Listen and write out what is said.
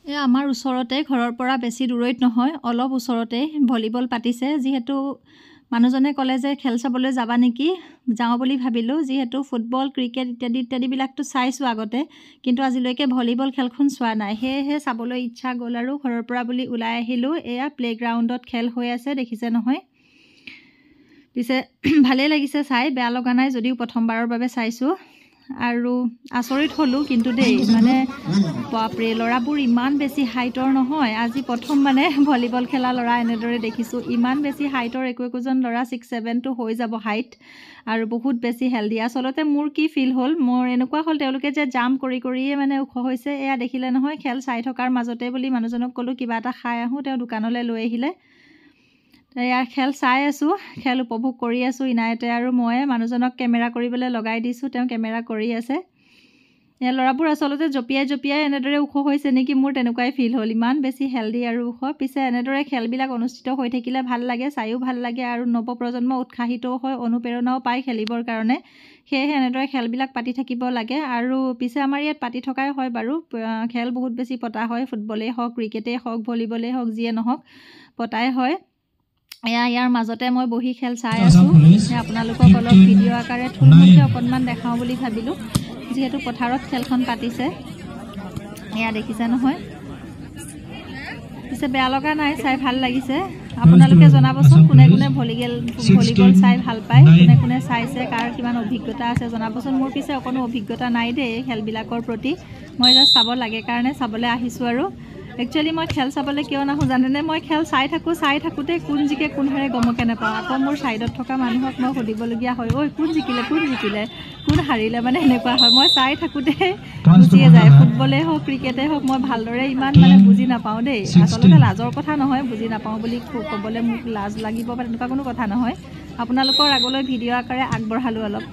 এ আমাৰ ওচৰতে ঘৰৰ পৰা বেছি দূৰৈত নহয় অলপ ওচৰতে ভলিবল পাতিছে যিহেতু মানুহজনে ক'লে যে খেল চাবলৈ যাবা নেকি যাওঁ বুলি ভাবিলোঁ যিহেতু ফুটবল ক্ৰিকেট ইত্যাদি ইত্যাদিবিলাকতো চাইছোঁ আগতে কিন্তু আজিলৈকে ভলিবল খেলখন চোৱা নাই সেয়েহে চাবলৈ ইচ্ছা গ'ল আৰু ঘৰৰ পৰা বুলি ওলাই আহিলোঁ এয়া প্লেগ্ৰাউণ্ডত খেল হৈ আছে দেখিছে নহয় পিছে ভালেই লাগিছে চাই বেয়া লগা নাই যদিও প্ৰথমবাৰৰ বাবে চাইছোঁ আৰু আচৰিত হ'লোঁ কিন্তু দেই মানে বাপৰে ল'ৰাবোৰ ইমান বেছি হাইটৰ নহয় আজি প্ৰথম মানে ভলিবল খেলা ল'ৰা এনেদৰে দেখিছোঁ ইমান বেছি হাইটৰ একোজন ল'ৰা 6'7" হৈ যাব হাইট আৰু বহুত বেছি হেল্ডি আচলতে মোৰ কি ফিল হ'ল মোৰ এনেকুৱা হ'ল তেওঁলোকে যে জাম্প কৰি কৰিয়ে মানে ওখ হৈছে এয়া দেখিলে নহয় খেল চাই থকাৰ মাজতে বুলি মানুহজনক ক'লোঁ কিবা এটা খাই আহোঁ তেওঁ দোকানলৈ লৈ আহিলে ইয়াৰ খেল চাই আছোঁ খেল উপভোগ কৰি আছোঁ ইনাইতে আৰু মই মানুহজনক কেমেৰা কৰিবলৈ লগাই দিছোঁ তেওঁ কেমেৰা কৰি আছে এয়া ল'ৰাবোৰ আচলতে জঁপিয়াই এনেদৰে ওখ হৈছে নেকি মোৰ তেনেকুৱাই ফিল হ'ল ইমান বেছি হেল্ডি আৰু ওখ পিছে এনেদৰে খেলবিলাক অনুষ্ঠিত হৈ থাকিলে ভাল লাগে চায়ো ভাল লাগে আৰু নৱপ্ৰজন্ম উৎসাহিতও হয় অনুপ্ৰেৰণাও পায় খেলিবৰ কাৰণে সেয়েহে এনেদৰে খেলবিলাক পাতি থাকিব লাগে আৰু পিছে আমাৰ ইয়াত পাতি থকাই হয় বাৰু খেল বহুত বেছি পতা হয় ফুটবলেই হওক ক্ৰিকেটেই হওক ভলীবলেই হওক যিয়ে নহওক পতাই হয় ইয়াৰ মাজতে মই বহি খেল চাই আছোঁ আপোনালোকক অলপ ভিডিঅ' আকাৰে থুলমূলকৈ অকণমান দেখাওঁ বুলি ভাবিলোঁ যিহেতু পথাৰত খেলখন পাতিছে এয়া দেখিছে নহয় পিছে বেয়া লগা নাই চাই ভাল লাগিছে আপোনালোকে জনাবচোন কোনে কোনে ভলীবল চাই ভাল পায় কোনে কোনে চাইছে কাৰ কিমান অভিজ্ঞতা আছে জনাবচোন মোৰ পিছে অকণো অভিজ্ঞতা নাই দেই এই খেলবিলাকৰ প্ৰতি মই জাষ্ট চাব লাগে কাৰণে চাবলৈ আহিছোঁ আৰু একচুৱেলি মই খেল চাবলৈ কিয় নাহোঁ জানেনে মই খেল চাই থাকোঁতে কোন জিকে কোন হাৰে গমকে নাপাওঁ আকৌ মোৰ ছাইডত থকা মানুহক মই সুধিবলগীয়া হয় ঐ কোন জিকিলে কোন হাৰিলে মানে এনেকুৱা হয় মই চাই থাকোঁতে গুচিয়ে যায় ফুটবলেই হওক ক্ৰিকেটেই হওক মই ভালদৰে ইমান মানে বুজি নাপাওঁ দেই আচলতে লাজৰ কথা নহয় বুজি নাপাওঁ বুলি ক'বলৈ মোক লাজ লাগিব বা তেনেকুৱা কোনো কথা নহয় আপোনালোকৰ আগলৈ ভিডিঅ' আকাৰে আগবঢ়ালোঁ অলপ